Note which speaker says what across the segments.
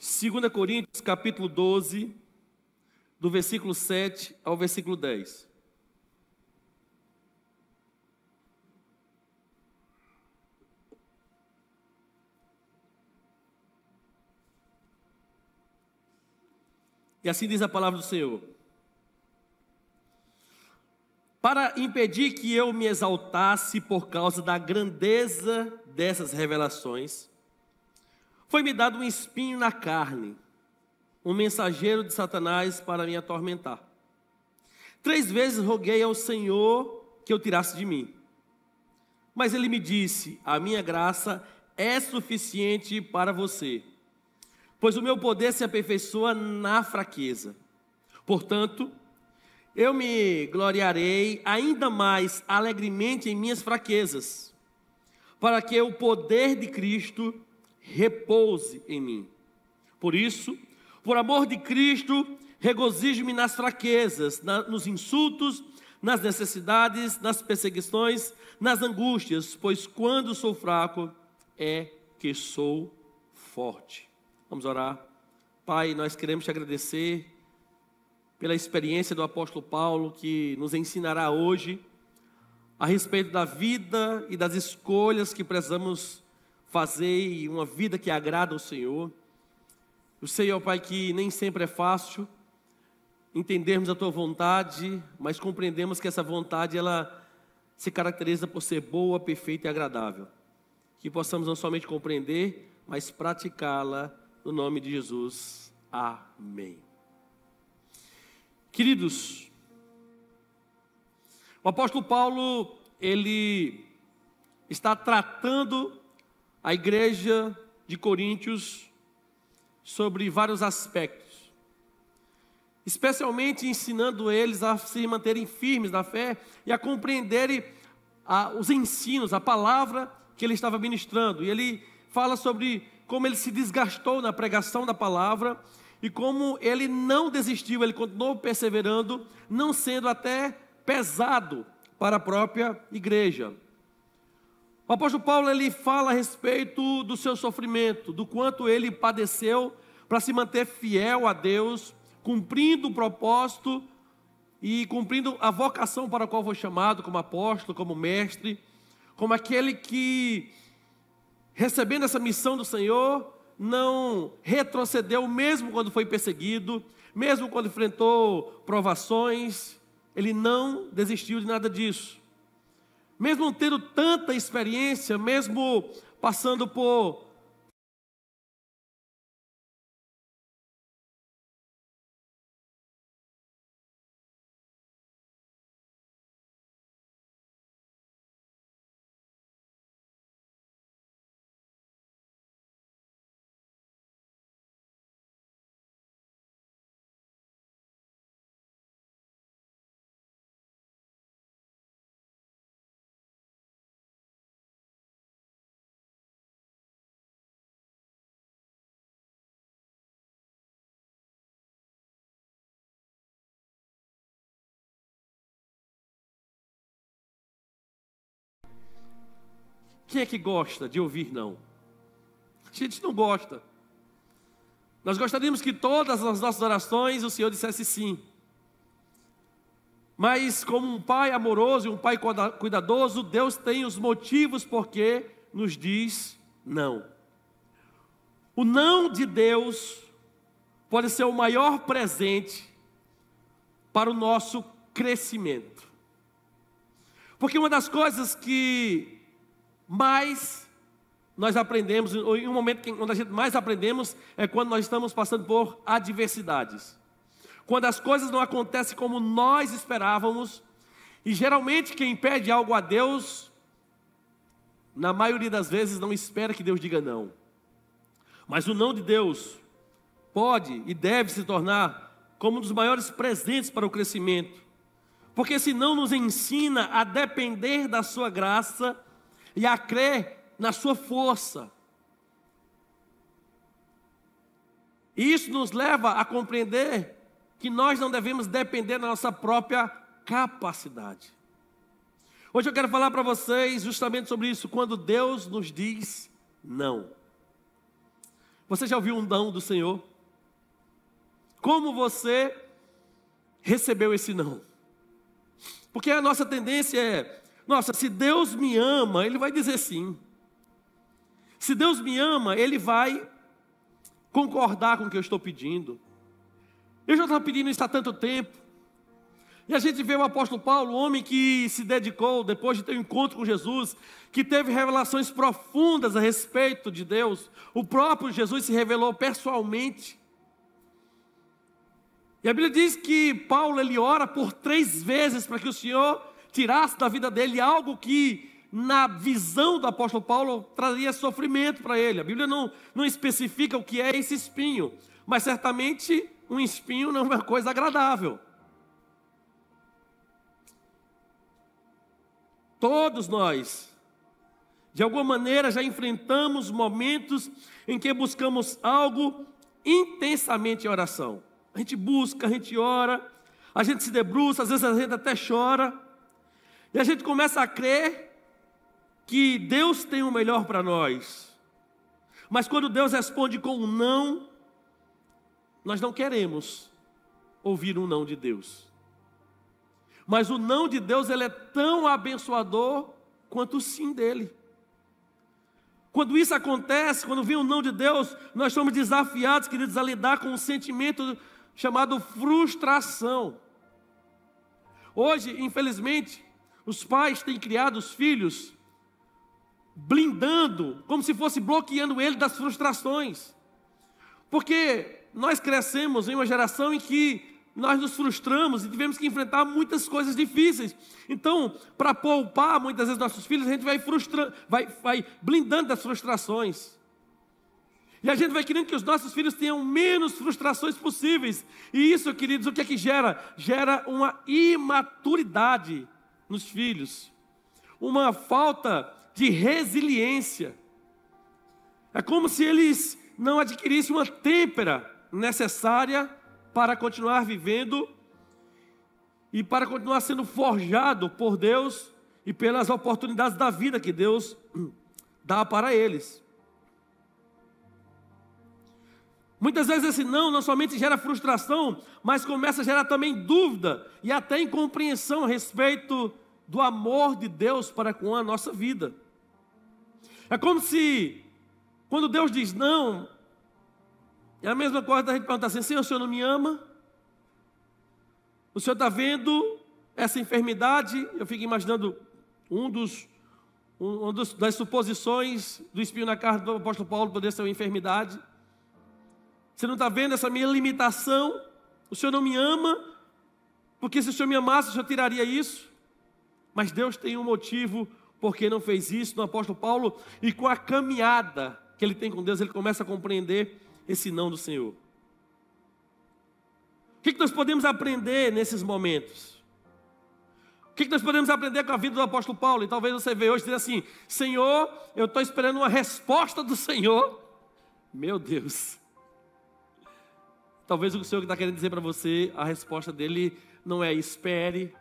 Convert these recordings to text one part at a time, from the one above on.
Speaker 1: 2 Coríntios, capítulo 12, do versículo 7 ao versículo 10. E assim diz a palavra do Senhor: para impedir que eu me exaltasse por causa da grandeza dessas revelações, foi-me dado um espinho na carne, um mensageiro de Satanás para me atormentar. 3 vezes roguei ao Senhor que eu tirasse de mim. Mas ele me disse: a minha graça é suficiente para você, pois o meu poder se aperfeiçoa na fraqueza. Portanto, eu me gloriarei ainda mais alegremente em minhas fraquezas, para que o poder de Cristo repouse em mim. Por isso, por amor de Cristo, regozijo-me nas fraquezas, nos insultos, nas necessidades, nas perseguições, nas angústias, pois quando sou fraco é que sou forte. Vamos orar. Pai, nós queremos te agradecer pela experiência do apóstolo Paulo, que nos ensinará hoje a respeito da vida e das escolhas que precisamos fazer, e uma vida que agrada ao Senhor. Eu sei, ó Pai, que nem sempre é fácil entendermos a Tua vontade, mas compreendemos que essa vontade, ela se caracteriza por ser boa, perfeita e agradável. Que possamos não somente compreender, mas praticá-la no nome de Jesus. Amém. Queridos, o apóstolo Paulo, ele está tratando a igreja de Coríntios sobre vários aspectos, especialmente ensinando eles a se manterem firmes na fé e a compreenderem os ensinos, a palavra que ele estava ministrando. E ele fala sobre como ele se desgastou na pregação da palavra e como ele não desistiu, ele continuou perseverando, não sendo até pesado para a própria igreja. O apóstolo Paulo, ele fala a respeito do seu sofrimento, do quanto ele padeceu para se manter fiel a Deus, cumprindo o propósito e cumprindo a vocação para a qual foi chamado, como apóstolo, como mestre, como aquele que, recebendo essa missão do Senhor, não retrocedeu mesmo quando foi perseguido, mesmo quando enfrentou provações, ele não desistiu de nada disso. Mesmo tendo tanta experiência, mesmo passando por quem é que gosta de ouvir não? A gente não gosta. Nós gostaríamos que todas as nossas orações o Senhor dissesse sim. Mas como um pai amoroso e um pai cuidadoso, Deus tem os motivos porque nos diz não. O não de Deus pode ser o maior presente para o nosso crescimento. Porque uma das coisas que mais nós aprendemos, ou em um momento onde a gente mais aprendemos, é quando nós estamos passando por adversidades. Quando as coisas não acontecem como nós esperávamos, e geralmente quem pede algo a Deus, na maioria das vezes não espera que Deus diga não. Mas o não de Deus pode e deve se tornar como um dos maiores presentes para o crescimento. Porque esse não nos ensina a depender da sua graça e a crer na sua força. E isso nos leva a compreender que nós não devemos depender da nossa própria capacidade. Hoje eu quero falar para vocês justamente sobre isso, quando Deus nos diz não. Você já ouviu um não do Senhor? Como você recebeu esse não? Porque a nossa tendência é, nossa, se Deus me ama, Ele vai dizer sim. Se Deus me ama, Ele vai concordar com o que eu estou pedindo. Eu já estava pedindo isso há tanto tempo. E a gente vê o apóstolo Paulo, um homem que se dedicou, depois de ter um encontro com Jesus, que teve revelações profundas a respeito de Deus. O próprio Jesus se revelou pessoalmente. E a Bíblia diz que Paulo, ele ora por 3 vezes para que o Senhor tirasse da vida dele algo que, na visão do apóstolo Paulo, traria sofrimento para ele. A Bíblia não especifica o que é esse espinho, mas certamente um espinho não é uma coisa agradável. Todos nós, de alguma maneira, já enfrentamos momentos em que buscamos algo intensamente em oração. A gente busca, a gente ora, a gente se debruça, às vezes a gente até chora, e a gente começa a crer que Deus tem o melhor para nós. Mas quando Deus responde com um não, nós não queremos ouvir um não de Deus. Mas o não de Deus, ele é tão abençoador quanto o sim dele. Quando isso acontece, quando vem o não de Deus, nós somos desafiados, queridos, a lidar com um sentimento chamado frustração. Hoje, infelizmente, os pais têm criado os filhos blindando, como se fosse bloqueando ele das frustrações. Porque nós crescemos em uma geração em que nós nos frustramos e tivemos que enfrentar muitas coisas difíceis. Então, para poupar muitas vezes nossos filhos, a gente vai blindando das frustrações. E a gente vai querendo que os nossos filhos tenham menos frustrações possíveis. E isso, queridos, o que é que gera? Gera uma imaturidade nos filhos. Uma falta de resiliência. É como se eles não adquirissem uma têmpera necessária para continuar vivendo e para continuar sendo forjado por Deus e pelas oportunidades da vida que Deus dá para eles. Muitas vezes esse não somente gera frustração, mas começa a gerar também dúvida e até incompreensão a respeito do amor de Deus para com a nossa vida. É como se, quando Deus diz não, é a mesma coisa da gente perguntar assim: Senhor, o Senhor não me ama? O Senhor está vendo essa enfermidade? Eu fico imaginando das suposições do espinho na carne do apóstolo Paulo poder ser uma enfermidade. Você não está vendo essa minha limitação? O Senhor não me ama? Porque se o Senhor me amasse, o Senhor tiraria isso? Mas Deus tem um motivo porque não fez isso no apóstolo Paulo, e com a caminhada que ele tem com Deus, ele começa a compreender esse não do Senhor. O que nós podemos aprender nesses momentos? O que nós podemos aprender com a vida do apóstolo Paulo? E talvez você veja hoje e dizer assim: Senhor, eu estou esperando uma resposta do Senhor. Meu Deus. Talvez o Senhor que está querendo dizer para você, a resposta dele não é espere,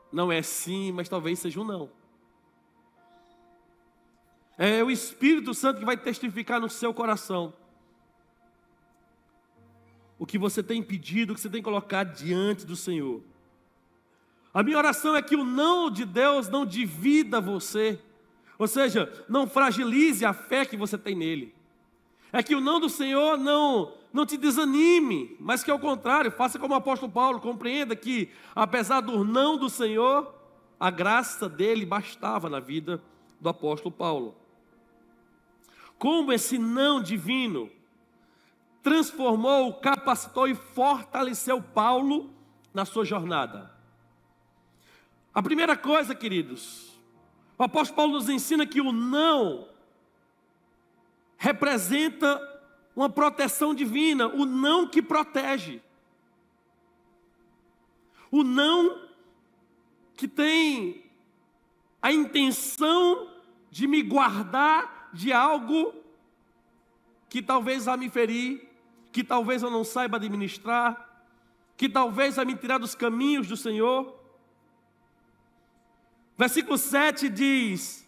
Speaker 1: não é sim, mas talvez seja um não. É o Espírito Santo que vai testificar no seu coração o que você tem pedido, o que você tem colocado diante do Senhor. A minha oração é que o não de Deus não divida você, ou seja, não fragilize a fé que você tem nele. É que o não do Senhor não te desanime, mas que ao contrário, faça como o apóstolo Paulo, compreenda que apesar do não do Senhor, a graça dele bastava na vida do apóstolo Paulo. Como esse não divino transformou, capacitou e fortaleceu Paulo na sua jornada. A primeira coisa, queridos, o apóstolo Paulo nos ensina que o não representa uma proteção divina, o não que protege. O não que tem a intenção de me guardar de algo que talvez vá me ferir, que talvez eu não saiba administrar, que talvez vai me tirar dos caminhos do Senhor. Versículo 7 diz: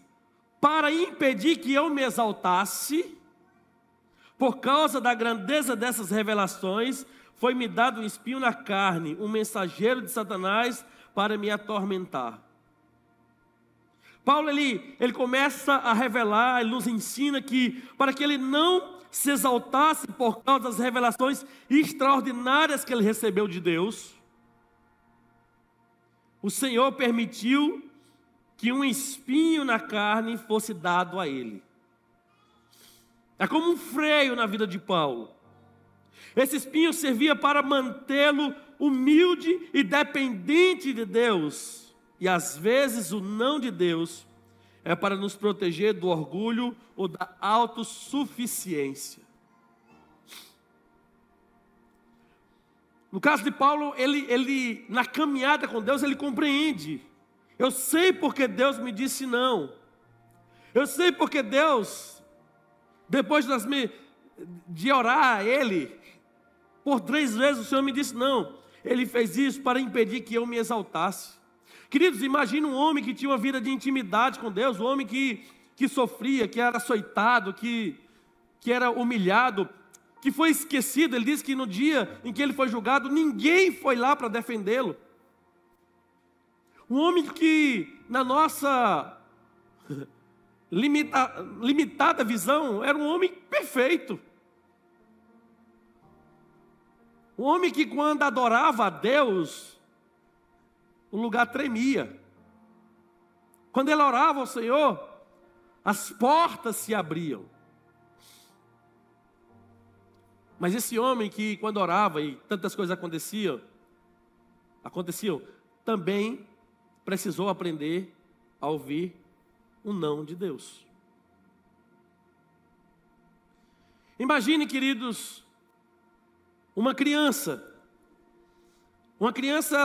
Speaker 1: para impedir que eu me exaltasse, por causa da grandeza dessas revelações, foi-me dado um espinho na carne, um mensageiro de Satanás para me atormentar. Paulo, ele começa a revelar, ele nos ensina que, para que ele não se exaltasse por causa das revelações extraordinárias que ele recebeu de Deus, o Senhor permitiu que um espinho na carne fosse dado a ele. É como um freio na vida de Paulo. Esse espinho servia para mantê-lo humilde e dependente de Deus. E às vezes o não de Deus é para nos proteger do orgulho ou da autossuficiência. No caso de Paulo, ele na caminhada com Deus, ele compreende. Eu sei porque Deus me disse não. Eu sei porque Deus, depois de orar a Ele, por 3 vezes o Senhor me disse não. Ele fez isso para impedir que eu me exaltasse. Queridos, imagine um homem que tinha uma vida de intimidade com Deus, um homem que sofria, que era açoitado, que era humilhado, que foi esquecido. Ele disse que no dia em que ele foi julgado, ninguém foi lá para defendê-lo. Um homem que, na nossa limitada visão, era um homem perfeito. Um homem que, quando adorava a Deus, o lugar tremia. Quando ele orava ao Senhor, as portas se abriam. Mas esse homem que, quando orava e tantas coisas aconteciam, também precisou aprender a ouvir o não de Deus. Imagine, queridos, uma criança. Uma criança,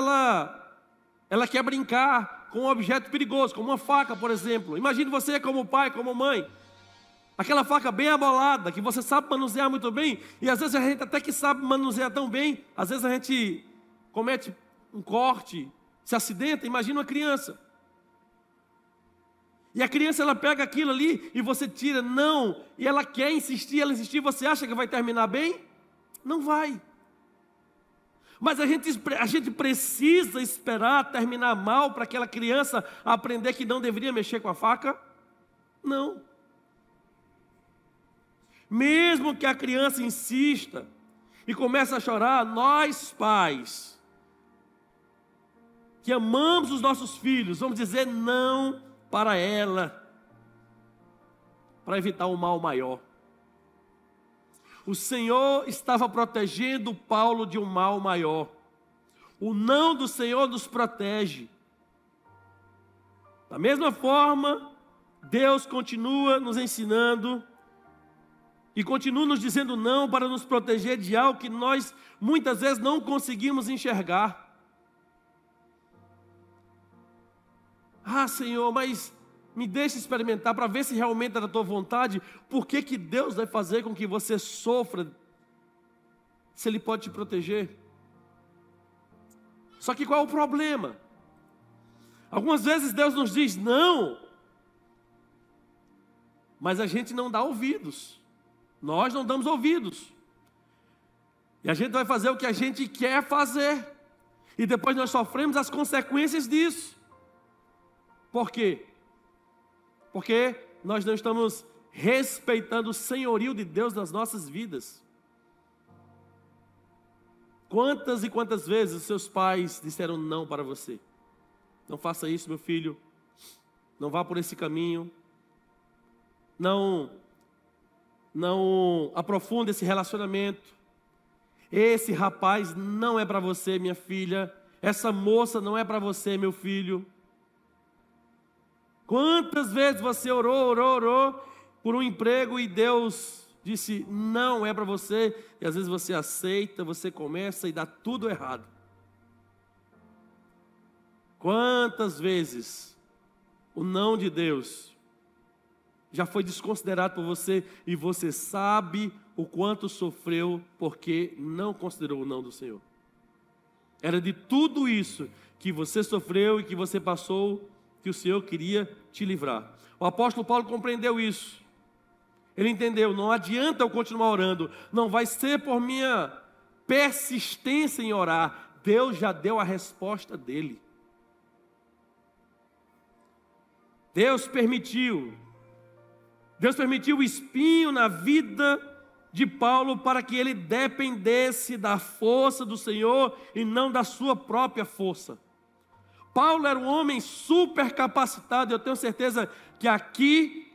Speaker 1: ela quer brincar com um objeto perigoso, como uma faca, por exemplo. Imagine você como pai, como mãe. Aquela faca bem abolada, que você sabe manusear muito bem, e às vezes a gente até que sabe manusear tão bem, às vezes a gente comete um corte, se acidenta. Imagina uma criança. E a criança, ela pega aquilo ali e você tira, não, e ela quer insistir, você acha que vai terminar bem? Não vai. Mas a gente precisa esperar terminar mal para aquela criança aprender que não deveria mexer com a faca? Não. Mesmo que a criança insista e comece a chorar, nós pais, que amamos os nossos filhos, vamos dizer não para ela, para evitar um mal maior. O Senhor estava protegendo Paulo de um mal maior. O não do Senhor nos protege. Da mesma forma, Deus continua nos ensinando e continua nos dizendo não para nos proteger de algo que nós muitas vezes não conseguimos enxergar. Ah, Senhor, mas me deixa experimentar para ver se realmente é da tua vontade. Por que Deus vai fazer com que você sofra, se Ele pode te proteger? Só que qual é o problema? Algumas vezes Deus nos diz não, mas a gente não dá ouvidos. Nós não damos ouvidos. E a gente vai fazer o que a gente quer fazer. E depois nós sofremos as consequências disso. Por quê? Porque nós não estamos respeitando o senhorio de Deus nas nossas vidas. Quantas e quantas vezes os seus pais disseram não para você? Não faça isso, meu filho. Não vá por esse caminho. Não aprofunde esse relacionamento. Esse rapaz não é para você, minha filha. Essa moça não é para você, meu filho. Quantas vezes você orou por um emprego e Deus disse não é para você, e às vezes você aceita, você começa e dá tudo errado. Quantas vezes o não de Deus já foi desconsiderado por você e você sabe o quanto sofreu porque não considerou o não do Senhor. Era de tudo isso que você sofreu e que você passou que o Senhor queria te livrar. O apóstolo Paulo compreendeu isso. Ele entendeu, não adianta eu continuar orando, não vai ser por minha persistência em orar. Deus já deu a resposta dele. Deus permitiu o espinho na vida de Paulo para que ele dependesse da força do Senhor e não da sua própria força. Paulo era um homem super capacitado. Eu tenho certeza que aqui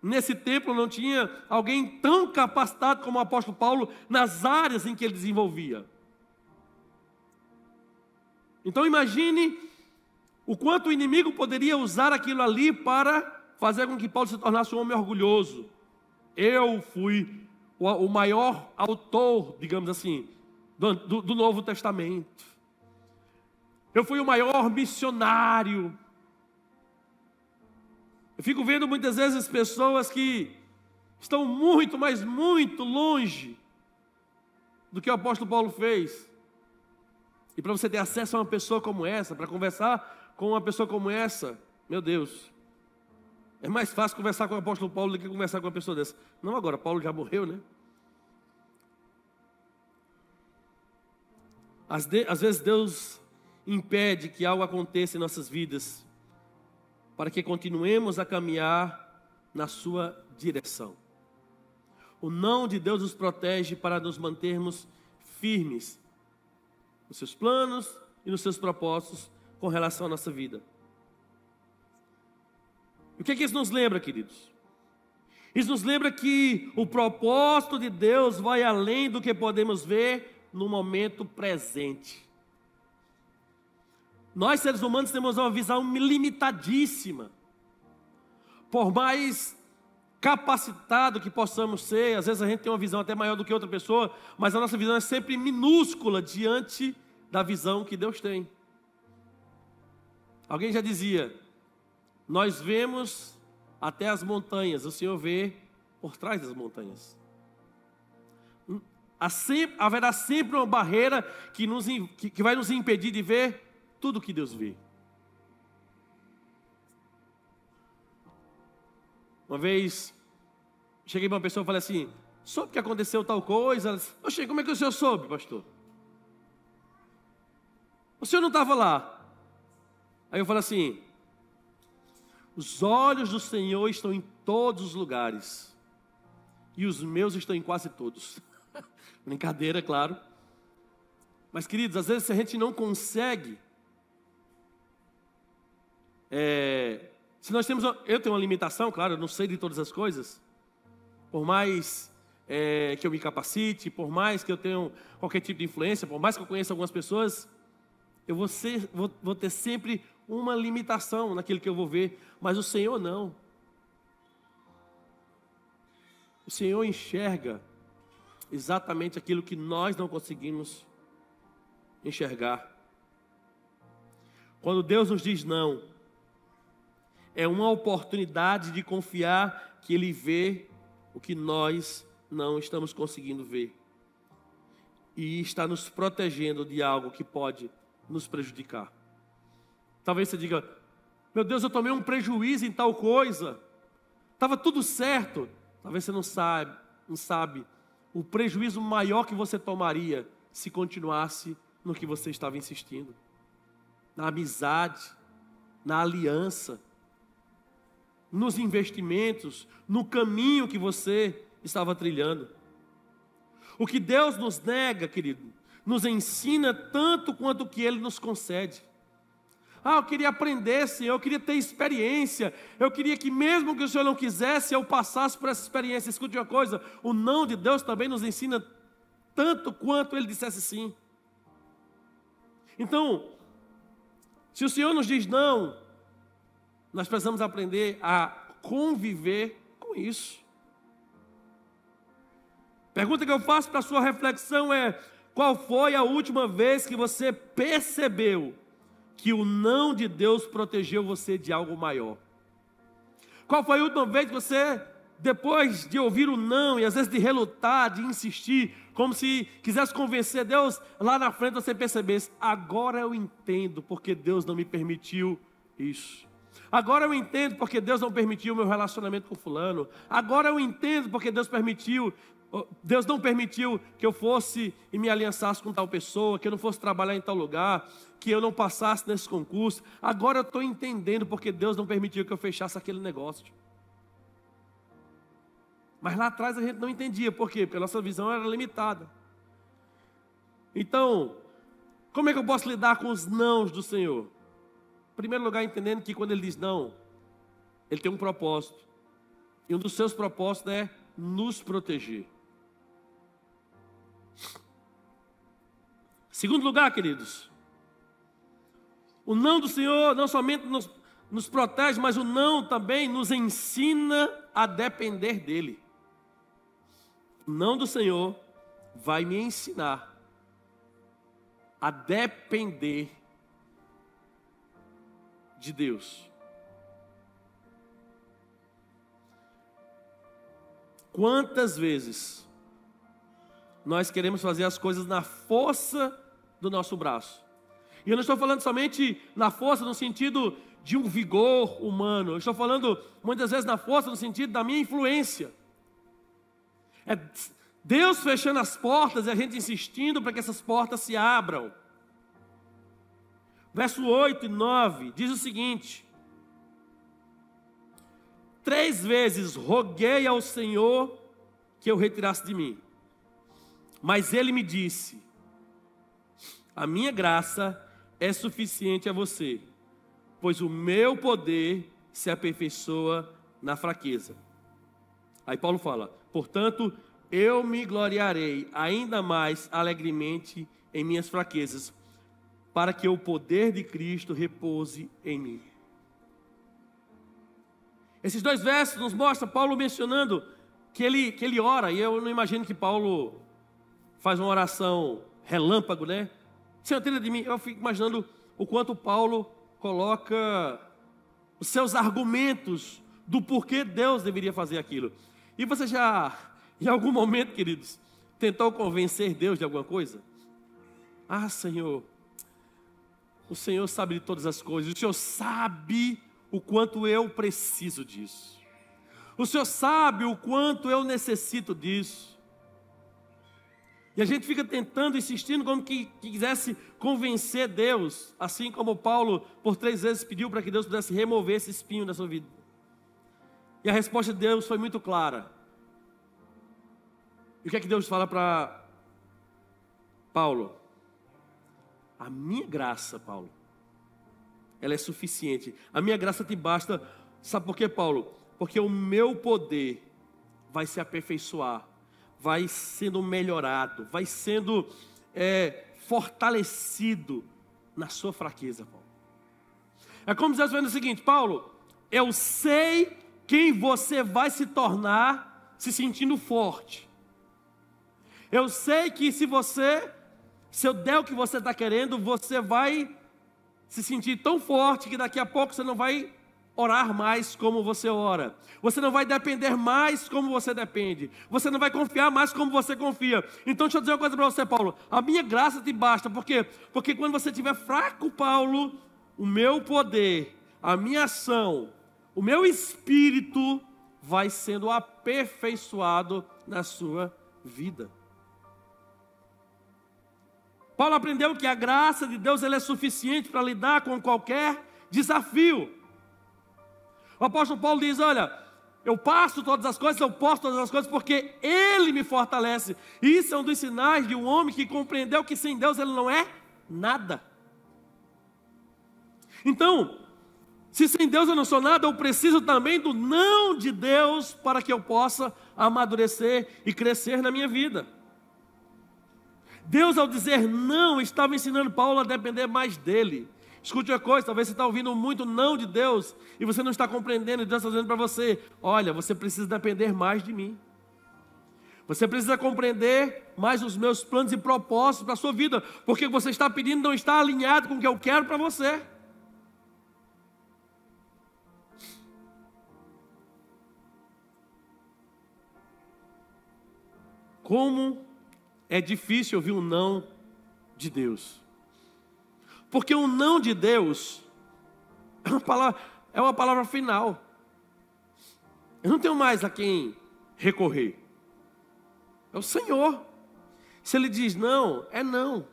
Speaker 1: nesse templo não tinha alguém tão capacitado como o apóstolo Paulo nas áreas em que ele desenvolvia. Então imagine o quanto o inimigo poderia usar aquilo ali para fazer com que Paulo se tornasse um homem orgulhoso. Eu fui o maior autor, digamos assim, do Novo Testamento. Eu fui o maior missionário. Eu fico vendo muitas vezes pessoas que estão muito, mas muito longe do que o apóstolo Paulo fez. E para você ter acesso a uma pessoa como essa, para conversar com uma pessoa como essa, meu Deus, é mais fácil conversar com o apóstolo Paulo do que conversar com uma pessoa dessa. Não agora, Paulo já morreu, né? Às vezes Deus impede que algo aconteça em nossas vidas, para que continuemos a caminhar na sua direção. O não de Deus nos protege para nos mantermos firmes nos seus planos e nos seus propósitos com relação à nossa vida. E o que é que isso nos lembra, queridos? Isso nos lembra que o propósito de Deus vai além do que podemos ver no momento presente. Nós, seres humanos, temos uma visão limitadíssima. Por mais capacitado que possamos ser, às vezes a gente tem uma visão até maior do que outra pessoa, mas a nossa visão é sempre minúscula diante da visão que Deus tem. Alguém já dizia, nós vemos até as montanhas, o Senhor vê por trás das montanhas. Haverá sempre uma barreira que vai nos impedir de ver tudo que Deus vê. Uma vez, cheguei para uma pessoa e falei assim, soube que aconteceu tal coisa? Ela disse, oxe, como é que o senhor soube, pastor? O senhor não estava lá. Aí eu falei assim, os olhos do Senhor estão em todos os lugares, e os meus estão em quase todos. Brincadeira, claro. Mas, queridos, às vezes a gente não consegue. Se nós temos, eu tenho uma limitação, claro, eu não sei de todas as coisas. Por mais que eu me capacite, por mais que eu tenha qualquer tipo de influência, por mais que eu conheça algumas pessoas, eu vou ter sempre uma limitação naquilo que eu vou ver. Mas o Senhor não. O Senhor enxerga exatamente aquilo que nós não conseguimos enxergar. Quando Deus nos diz não, é uma oportunidade de confiar que Ele vê o que nós não estamos conseguindo ver. E está nos protegendo de algo que pode nos prejudicar. Talvez você diga, meu Deus, eu tomei um prejuízo em tal coisa. Estava tudo certo. Talvez você não sabe o prejuízo maior que você tomaria se continuasse no que você estava insistindo. Na amizade, na aliança, nos investimentos, no caminho que você estava trilhando. O que Deus nos nega, querido, nos ensina tanto quanto o que Ele nos concede. Eu queria aprender, Senhor, eu queria ter experiência, eu queria que mesmo que o Senhor não quisesse, eu passasse por essa experiência. Escute uma coisa, o não de Deus também nos ensina tanto quanto Ele dissesse sim. Então, se o Senhor nos diz não, nós precisamos aprender a conviver com isso. Pergunta que eu faço para a sua reflexão é, qual foi a última vez que você percebeu que o não de Deus protegeu você de algo maior? Qual foi a última vez que você, depois de ouvir o não, e às vezes de relutar, de insistir, como se quisesse convencer Deus, lá na frente você percebesse, agora eu entendo porque Deus não me permitiu isso. Agora eu entendo porque Deus não permitiu o meu relacionamento com fulano. Agora eu entendo porque Deus não permitiu que eu fosse e me aliançasse com tal pessoa, que eu não fosse trabalhar em tal lugar, que eu não passasse nesse concurso. Agora eu estou entendendo porque Deus não permitiu que eu fechasse aquele negócio. Mas lá atrás a gente não entendia. Por quê? Porque a nossa visão era limitada. Então, como é que eu posso lidar com os nãos do Senhor? Em primeiro lugar, entendendo que quando Ele diz não, Ele tem um propósito. E um dos seus propósitos é nos proteger. Segundo lugar, queridos, o não do Senhor não somente nos protege, mas o não também nos ensina a depender dEle. O não do Senhor vai me ensinar a depender de Deus. Quantas vezes nós queremos fazer as coisas na força do nosso braço? E eu não estou falando somente na força no sentido de um vigor humano. Eu estou falando muitas vezes na força no sentido da minha influência. É Deus fechando as portas e a gente insistindo para que essas portas se abram. Verso 8 e 9 diz o seguinte: 3 vezes roguei ao Senhor que eu retirasse de mim. Mas Ele me disse: a minha graça é suficiente a você, pois o meu poder se aperfeiçoa na fraqueza. Aí Paulo fala: portanto, eu me gloriarei ainda mais alegremente em minhas fraquezas, para que o poder de Cristo repouse em mim. Esses 2 versos nos mostram Paulo mencionando que ele ora, e eu não imagino que Paulo faz uma oração relâmpago, né? Senhor, tira de mim. Eu fico imaginando o quanto Paulo coloca os seus argumentos do porquê Deus deveria fazer aquilo. E você já, em algum momento, queridos, tentou convencer Deus de alguma coisa? Ah, Senhor, o Senhor sabe de todas as coisas, o Senhor sabe o quanto eu preciso disso. O Senhor sabe o quanto eu necessito disso. E a gente fica tentando, insistindo, como que quisesse convencer Deus, assim como Paulo, por 3 vezes, pediu para que Deus pudesse remover esse espinho da sua vida. E a resposta de Deus foi muito clara. E o que é que Deus fala para Paulo? A minha graça, Paulo, ela é suficiente. A minha graça te basta. Sabe por quê, Paulo? Porque o meu poder vai se aperfeiçoar, vai sendo melhorado, vai sendo fortalecido na sua fraqueza, Paulo. É como se Deus falando o seguinte: Paulo, eu sei quem você vai se tornar se sentindo forte. Eu sei que se eu der o que você está querendo, você vai se sentir tão forte que daqui a pouco você não vai orar mais como você ora. Você não vai depender mais como você depende. Você não vai confiar mais como você confia. Então deixa eu dizer uma coisa para você, Paulo. A minha graça te basta. Por quê? Porque quando você estiver fraco, Paulo, o meu poder, a minha ação, o meu espírito vai sendo aperfeiçoado na sua vida. Paulo aprendeu que a graça de Deus ela é suficiente para lidar com qualquer desafio. O apóstolo Paulo diz: olha, eu passo todas as coisas, eu posso todas as coisas porque Ele me fortalece. E isso é um dos sinais de um homem que compreendeu que sem Deus ele não é nada. Então, se sem Deus eu não sou nada, eu preciso também do não de Deus para que eu possa amadurecer e crescer na minha vida. Deus, ao dizer não, estava ensinando Paulo a depender mais dele. Escute uma coisa, talvez você está ouvindo muito não de Deus e você não está compreendendo, e Deus está dizendo para você: olha, você precisa depender mais de mim. Você precisa compreender mais os meus planos e propósitos para a sua vida, porque o que você está pedindo não está alinhado com o que eu quero para você. Como é difícil ouvir um não de Deus. Porque um não de Deus é uma palavra. é uma palavra final. Eu não tenho mais a quem recorrer. É o Senhor. Se Ele diz não, é não.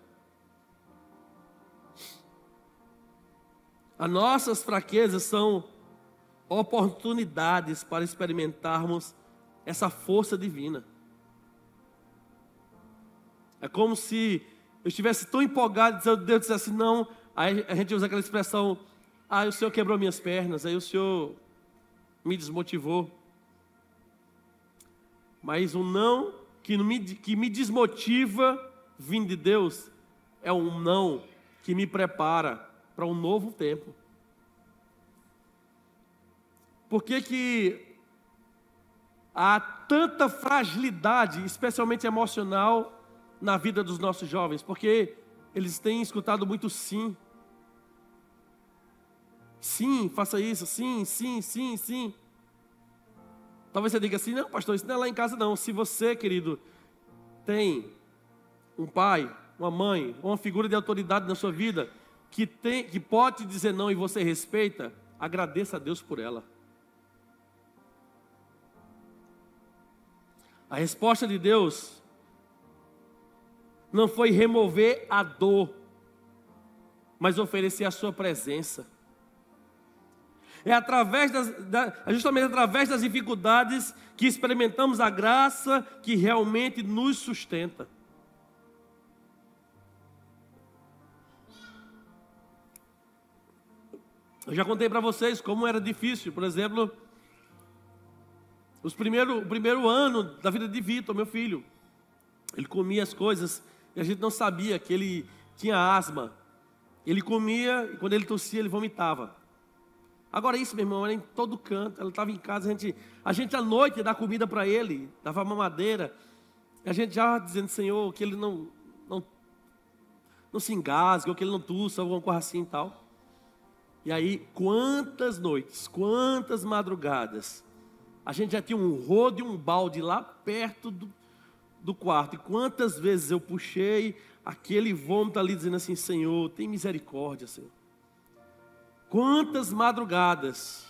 Speaker 1: As nossas fraquezas são oportunidades para experimentarmos essa força divina. É como se eu estivesse tão empolgado, Deus dissesse não, aí a gente usa aquela expressão, o Senhor quebrou minhas pernas, aí o Senhor me desmotivou. Mas um não que me desmotiva vindo de Deus, é um não que me prepara para um novo tempo. Por que há tanta fragilidade, especialmente emocional, na vida dos nossos jovens? Porque eles têm escutado muito sim. Sim, faça isso, sim, sim, sim, sim. Talvez você diga assim, não, pastor, isso não é lá em casa não. Se você, querido, tem um pai, uma mãe, uma figura de autoridade na sua vida, que pode te dizer não e você respeita, agradeça a Deus por ela. A resposta de Deus não foi remover a dor, mas oferecer a sua presença. É justamente através das dificuldades que experimentamos a graça que realmente nos sustenta. Eu já contei para vocês como era difícil, por exemplo, o primeiro ano da vida de Vitor, meu filho. Ele comia as coisas e a gente não sabia que ele tinha asma. Ele comia e quando ele tossia, ele vomitava. Agora isso, meu irmão, era em todo canto. Ela estava em casa, a gente à noite ia dar comida para ele, dava mamadeira. E a gente já dizendo, Senhor, que ele não se engasgue, ou que ele não tussa, alguma coisa assim e tal. E aí, quantas noites, quantas madrugadas, a gente já tinha um rodo e um balde lá perto do quarto. E quantas vezes eu puxei aquele vômito ali, dizendo assim, Senhor, tem misericórdia, Senhor. Quantas madrugadas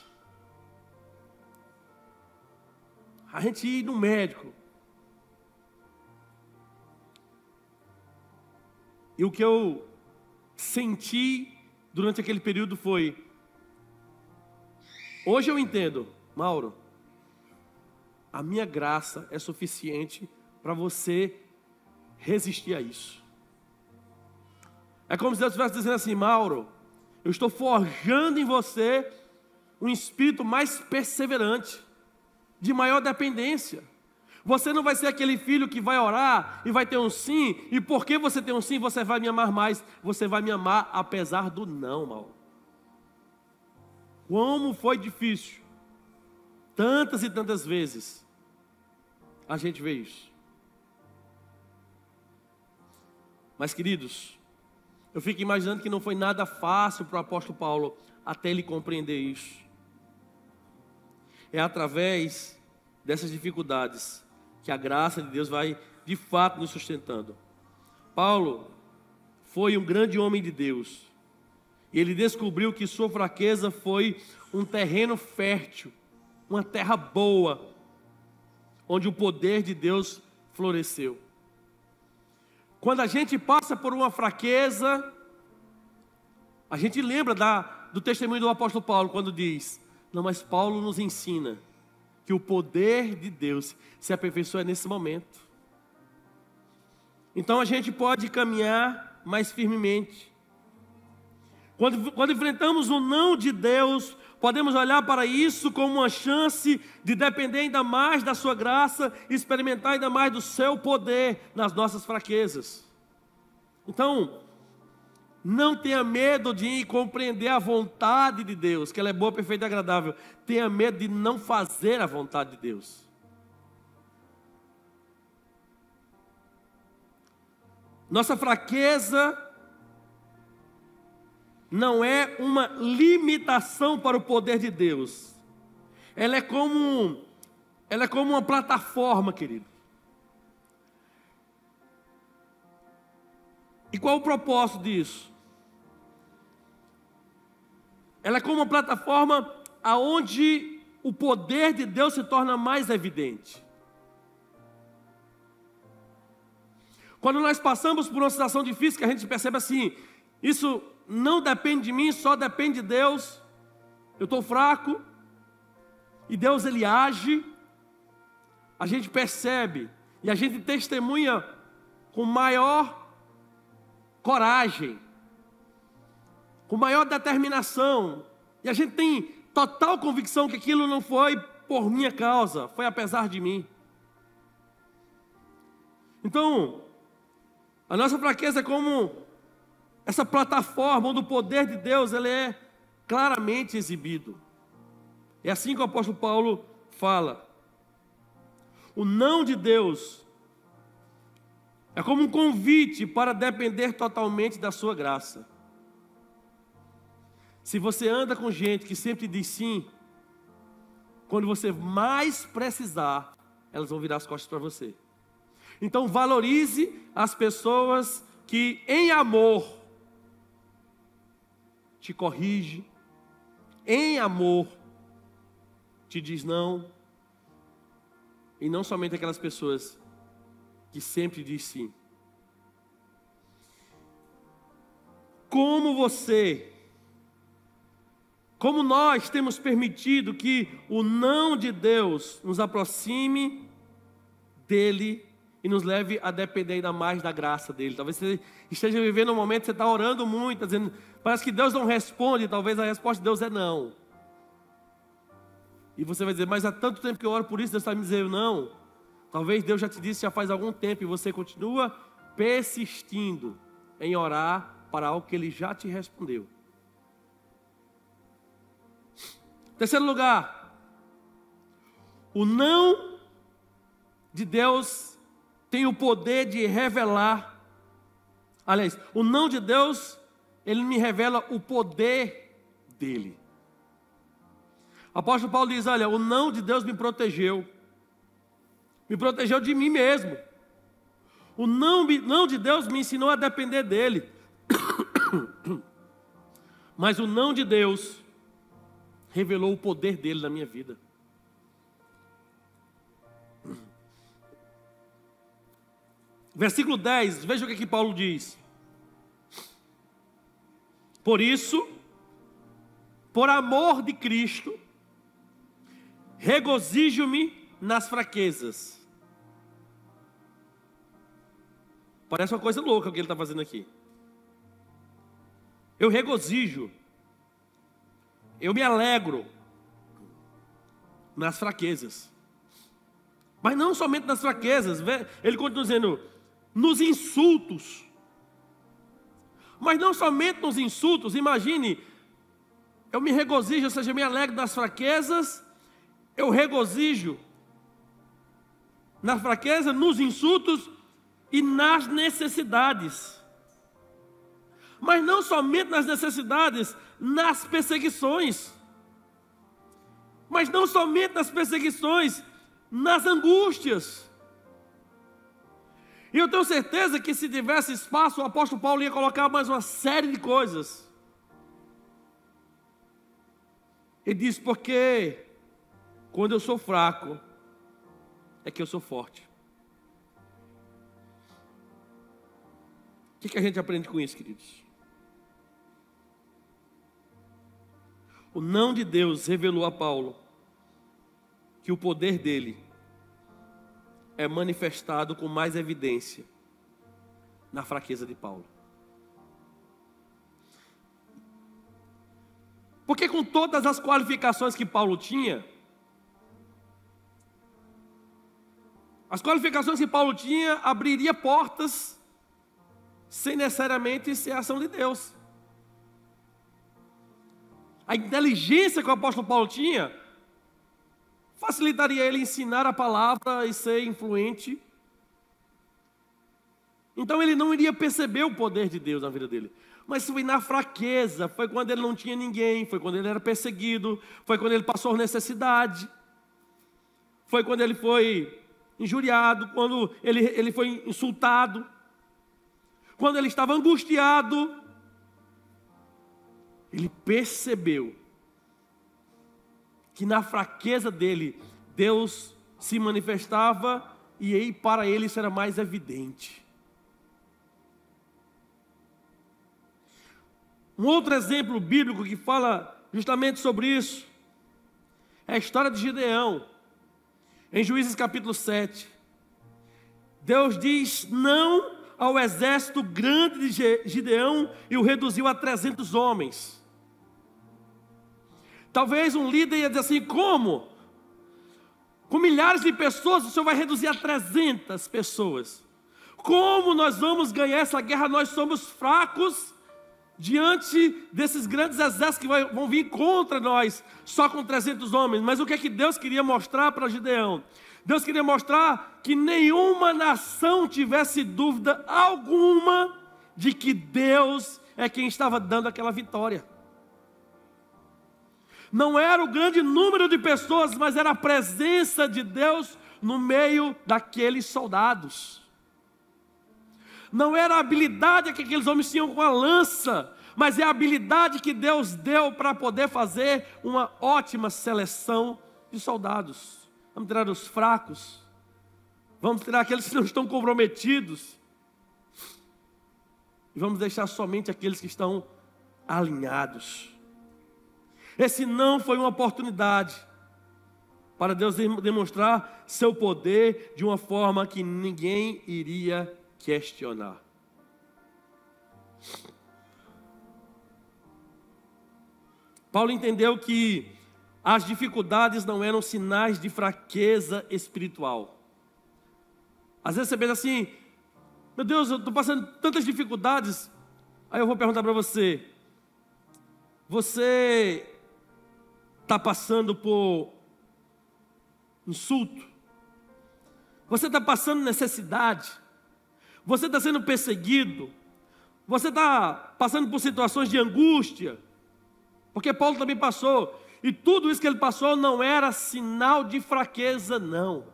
Speaker 1: a gente ia no médico. E o que eu senti durante aquele período foi, hoje eu entendo, Mauro, a minha graça é suficiente para você resistir a isso. É como se Deus estivesse dizendo assim, Mauro, eu estou forjando em você um espírito mais perseverante, de maior dependência. Você não vai ser aquele filho que vai orar e vai ter um sim, e porque você tem um sim, você vai me amar mais. Você vai me amar apesar do não, Mauro. Como foi difícil, tantas e tantas vezes, a gente vê isso. Mas, queridos, eu fico imaginando que não foi nada fácil para o apóstolo Paulo até ele compreender isso. É através dessas dificuldades que a graça de Deus vai de fato nos sustentando. Paulo foi um grande homem de Deus. E ele descobriu que sua fraqueza foi um terreno fértil, uma terra boa, onde o poder de Deus floresceu. Quando a gente passa por uma fraqueza, a gente lembra do testemunho do apóstolo Paulo, quando diz, não, mas Paulo nos ensina que o poder de Deus se aperfeiçoa nesse momento. Então a gente pode caminhar mais firmemente. Quando enfrentamos o não de Deus, podemos olhar para isso como uma chance de depender ainda mais da sua graça e experimentar ainda mais do seu poder nas nossas fraquezas. Então, não tenha medo de compreender a vontade de Deus, que ela é boa, perfeita e agradável. Tenha medo de não fazer a vontade de Deus. Nossa fraqueza não é uma limitação para o poder de Deus. Ela é como uma plataforma, querido. E qual o propósito disso? ela é como uma plataforma aonde o poder de Deus se torna mais evidente. Quando nós passamos por uma situação difícil, que a gente percebe assim, isso não depende de mim, só depende de Deus, eu estou fraco, e Deus ele age, a gente percebe, e a gente testemunha com maior coragem, com maior determinação, e a gente tem total convicção que aquilo não foi por minha causa, foi apesar de mim. Então, a nossa fraqueza é como essa plataforma onde o poder de Deus ele é claramente exibido. É assim que o apóstolo Paulo fala. O não de Deus é como um convite para depender totalmente da sua graça. Se você anda com gente que sempre diz sim, quando você mais precisar, elas vão virar as costas para você. Então valorize as pessoas que em amor te corrige, em amor te diz não, e não somente aquelas pessoas que sempre diz sim. Como nós temos permitido que o não de Deus nos aproxime dele e nos leve a depender ainda mais da graça dele. Talvez você esteja vivendo um momento que você está orando muito, tá dizendo, parece que Deus não responde, talvez a resposta de Deus é não. E você vai dizer, mas há tanto tempo que eu oro por isso, Deus está me dizendo não. Talvez Deus já te disse já faz algum tempo e você continua persistindo em orar para algo que Ele já te respondeu. Terceiro lugar, o não de Deus tem o poder de revelar, aliás, o não de Deus, ele me revela o poder dele. O apóstolo Paulo diz, olha, o não de Deus me protegeu de mim mesmo. O não de Deus me ensinou a depender dele. Mas o não de Deus revelou o poder dele na minha vida. Versículo 10, veja o que Paulo diz. Por isso, por amor de Cristo, regozijo-me nas fraquezas. Parece uma coisa louca o que ele está fazendo aqui. Eu regozijo, eu me alegro nas fraquezas. Mas não somente nas fraquezas, ele continua dizendo, nos insultos. Mas não somente nos insultos, imagine, eu me regozijo, ou seja, eu me alegro nas fraquezas, eu regozijo na fraqueza, nos insultos e nas necessidades. Mas não somente nas necessidades, nas perseguições. Mas não somente nas perseguições, nas angústias. E eu tenho certeza que se tivesse espaço, o apóstolo Paulo ia colocar mais uma série de coisas. Ele diz, porque quando eu sou fraco, é que eu sou forte. O que a gente aprende com isso, queridos? O não de Deus revelou a Paulo que o poder dele é manifestado com mais evidência na fraqueza de Paulo. Porque com todas as qualificações que Paulo tinha, as qualificações que Paulo tinha abriria portas sem necessariamente ser a ação de Deus. A inteligência que o apóstolo Paulo tinha facilitaria ele ensinar a palavra e ser influente. Então ele não iria perceber o poder de Deus na vida dele. Mas foi na fraqueza, foi quando ele não tinha ninguém, foi quando ele era perseguido, foi quando ele passou necessidade, foi quando ele foi injuriado, quando ele foi insultado, quando ele estava angustiado. ele percebeu que na fraqueza dele, Deus se manifestava e aí para ele isso era mais evidente. Um outro exemplo bíblico que fala justamente sobre isso é a história de Gideão. Em Juízes capítulo 7, Deus diz não ao exército grande de Gideão e o reduziu a 300 homens. Talvez um líder ia dizer assim: como? Com milhares de pessoas o Senhor vai reduzir a 300 pessoas. Como nós vamos ganhar essa guerra? Nós somos fracos diante desses grandes exércitos que vão vir contra nós, só com 300 homens. Mas o que é que Deus queria mostrar para Gideão? Deus queria mostrar que nenhuma nação tivesse dúvida alguma de que Deus é quem estava dando aquela vitória. Não era o grande número de pessoas, mas era a presença de Deus no meio daqueles soldados. Não era a habilidade que aqueles homens tinham com a lança, mas é a habilidade que Deus deu para poder fazer uma ótima seleção de soldados. Vamos tirar os fracos, vamos tirar aqueles que não estão comprometidos, e vamos deixar somente aqueles que estão alinhados. Esse não foi uma oportunidade para Deus demonstrar seu poder de uma forma que ninguém iria questionar. Paulo entendeu que as dificuldades não eram sinais de fraqueza espiritual. Às vezes você pensa assim: meu Deus, eu estou passando tantas dificuldades. Aí eu vou perguntar para você: você está passando por insulto? Você está passando necessidade? Você está sendo perseguido? Você está passando por situações de angústia? Porque Paulo também passou. E tudo isso que ele passou não era sinal de fraqueza, não.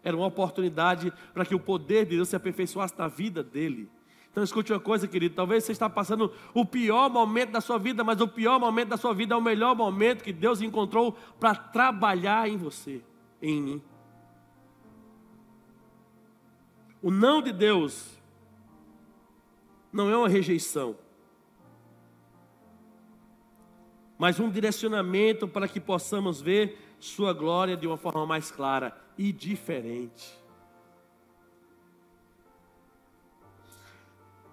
Speaker 1: Era uma oportunidade para que o poder de Deus se aperfeiçoasse na vida dele. Então escute uma coisa, querido: talvez você está passando o pior momento da sua vida, mas o pior momento da sua vida é o melhor momento que Deus encontrou para trabalhar em você, em mim. O não de Deus não é uma rejeição, mas um direcionamento para que possamos ver sua glória de uma forma mais clara e diferente.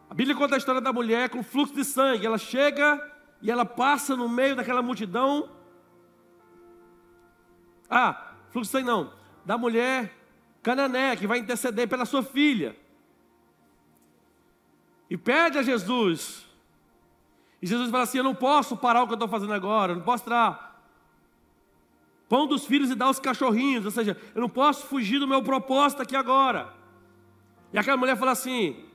Speaker 1: A Bíblia conta a história da mulher com fluxo de sangue. Ela chega e ela passa no meio daquela multidão. Fluxo de sangue não, da mulher cananeia que vai interceder pela sua filha. E pede a Jesus. E Jesus fala assim: eu não posso parar o que eu estou fazendo agora, eu não posso tirar pão dos filhos e dar aos cachorrinhos, ou seja, eu não posso fugir do meu propósito aqui agora. E aquela mulher fala assim: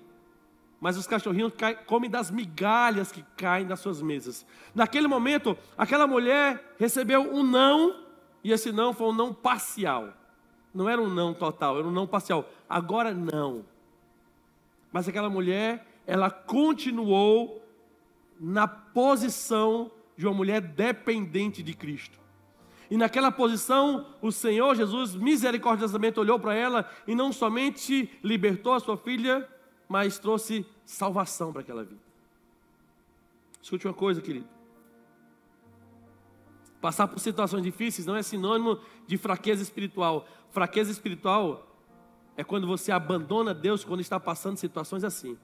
Speaker 1: mas os cachorrinhos comem das migalhas que caem das suas mesas. Naquele momento, aquela mulher recebeu um não, e esse não foi um não parcial. Não era um não total, era um não parcial. Agora não. Mas aquela mulher, ela continuou na posição de uma mulher dependente de Cristo. E naquela posição, o Senhor Jesus misericordiosamente olhou para ela e não somente libertou a sua filha, mas trouxe salvação para aquela vida. Escute uma coisa, querido: passar por situações difíceis não é sinônimo de fraqueza espiritual. Fraqueza espiritual é quando você abandona Deus quando está passando situações assim.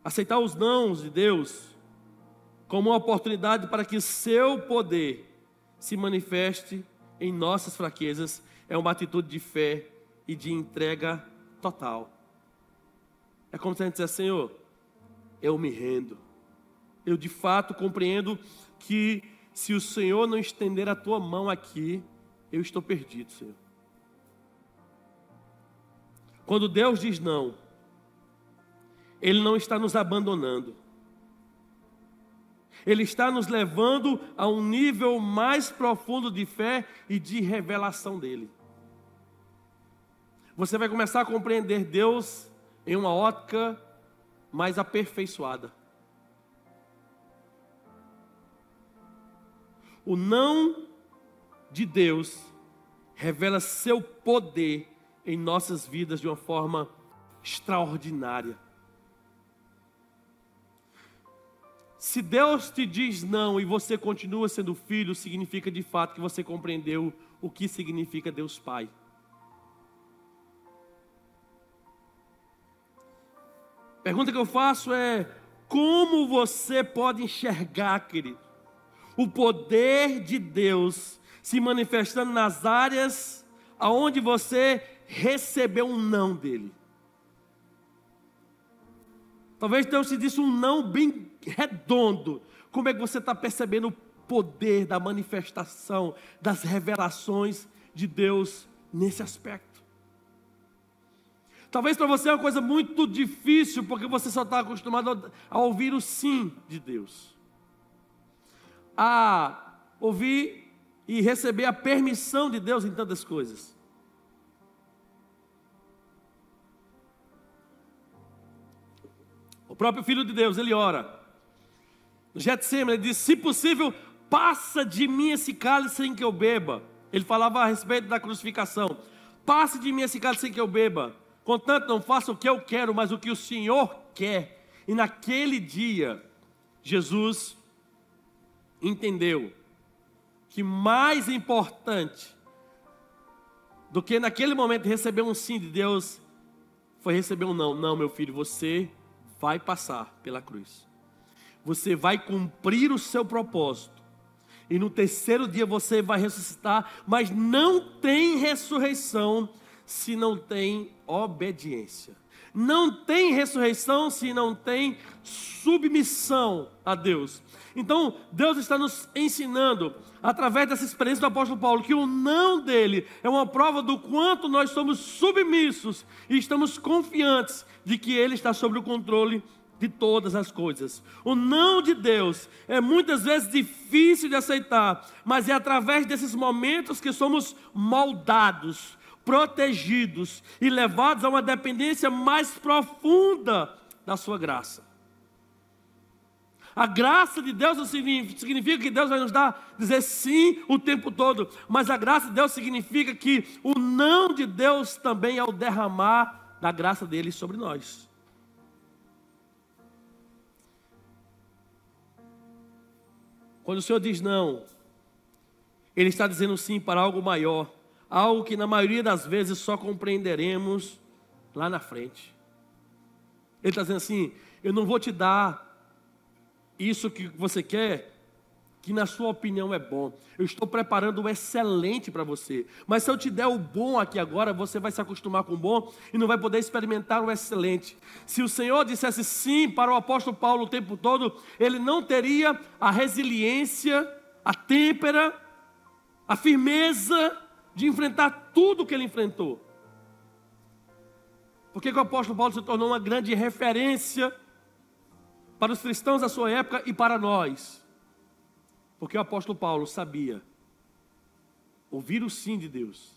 Speaker 1: Aceitar os nãos de Deus como uma oportunidade para que seu poder se manifeste em nossas fraquezas é uma atitude de fé e de entrega total. É como se a gente dissesse: Senhor, eu me rendo. Eu de fato compreendo que se o Senhor não estender a tua mão aqui, eu estou perdido, Senhor. Quando Deus diz não, Ele não está nos abandonando. Ele está nos levando a um nível mais profundo de fé e de revelação dEle. Você vai começar a compreender Deus em uma ótica mais aperfeiçoada. O não de Deus revela seu poder em nossas vidas de uma forma extraordinária. Se Deus te diz não e você continua sendo filho, significa de fato que você compreendeu o que significa Deus Pai. A pergunta que eu faço é: como você pode enxergar, querido, o poder de Deus se manifestando nas áreas aonde você recebeu um não dele? Talvez Deus te disse um não bem redondo. Como é que você está percebendo o poder da manifestação, das revelações de Deus nesse aspecto? Talvez para você é uma coisa muito difícil, porque você só está acostumado a ouvir o sim de Deus, a ouvir e receber a permissão de Deus em tantas coisas. O próprio Filho de Deus, ele ora. No Getsemane, ele diz: se possível, passa de mim esse cálice sem que eu beba. Ele falava a respeito da crucificação. Passe de mim esse cálice sem que eu beba. Contanto, não faça o que eu quero, mas o que o Senhor quer. E naquele dia, Jesus entendeu que mais importante do que naquele momento receber um sim de Deus, foi receber um não. Não, meu filho, você vai passar pela cruz. Você vai cumprir o seu propósito. E no terceiro dia você vai ressuscitar. Mas não tem ressurreição se não tem obediência. Não tem ressurreição se não tem submissão a Deus. Então, Deus está nos ensinando, através dessa experiência do apóstolo Paulo, que o não dele é uma prova do quanto nós somos submissos e estamos confiantes de que ele está sob o controle de todas as coisas. O não de Deus é muitas vezes difícil de aceitar, mas é através desses momentos que somos moldados, protegidos e levados a uma dependência mais profunda da sua graça. A graça de Deus não significa que Deus vai nos dizer sim o tempo todo, mas a graça de Deus significa que o não de Deus também é o derramar da graça dele sobre nós. Quando o Senhor diz não, Ele está dizendo sim para algo maior, algo que na maioria das vezes só compreenderemos lá na frente. Ele está dizendo assim: eu não vou te dar isso que você quer, que na sua opinião é bom. Eu estou preparando o excelente para você. Mas se eu te der o bom aqui agora, você vai se acostumar com o bom e não vai poder experimentar o excelente. Se o Senhor dissesse sim para o apóstolo Paulo o tempo todo, ele não teria a resiliência, a têmpera, a firmeza de enfrentar tudo que ele enfrentou. Por que o apóstolo Paulo se tornou uma grande referência para os cristãos da sua época e para nós? Porque o apóstolo Paulo sabia ouvir o sim de Deus,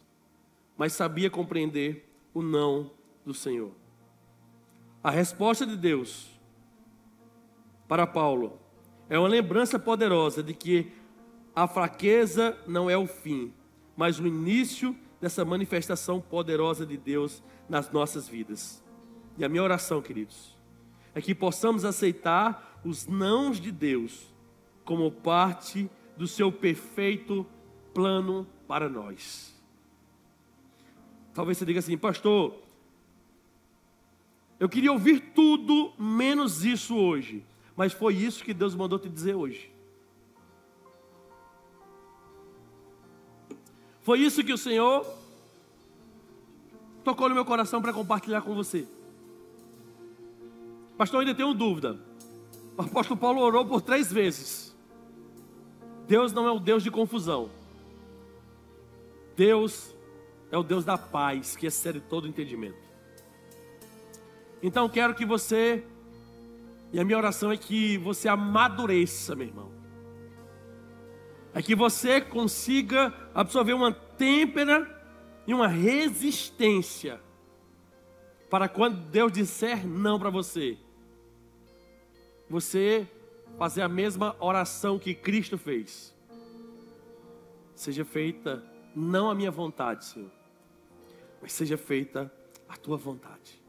Speaker 1: mas sabia compreender o não do Senhor. A resposta de Deus para Paulo é uma lembrança poderosa de que a fraqueza não é o fim, mas o início dessa manifestação poderosa de Deus nas nossas vidas. E a minha oração, queridos, é que possamos aceitar os nãos de Deus como parte do seu perfeito plano para nós. Talvez você diga assim: pastor, eu queria ouvir tudo menos isso hoje, mas foi isso que Deus mandou te dizer hoje. Foi isso que o Senhor tocou no meu coração para compartilhar com você. Pastor, eu ainda tenho dúvida. O apóstolo Paulo orou por 3 vezes. Deus não é o Deus de confusão. Deus é o Deus da paz, que excede todo entendimento. Então quero que você, e a minha oração é que você amadureça, meu irmão. É que você consiga absorver uma têmpera e uma resistência para quando Deus disser não para você, você fazer a mesma oração que Cristo fez. Seja feita não a minha vontade, Senhor, mas seja feita a tua vontade.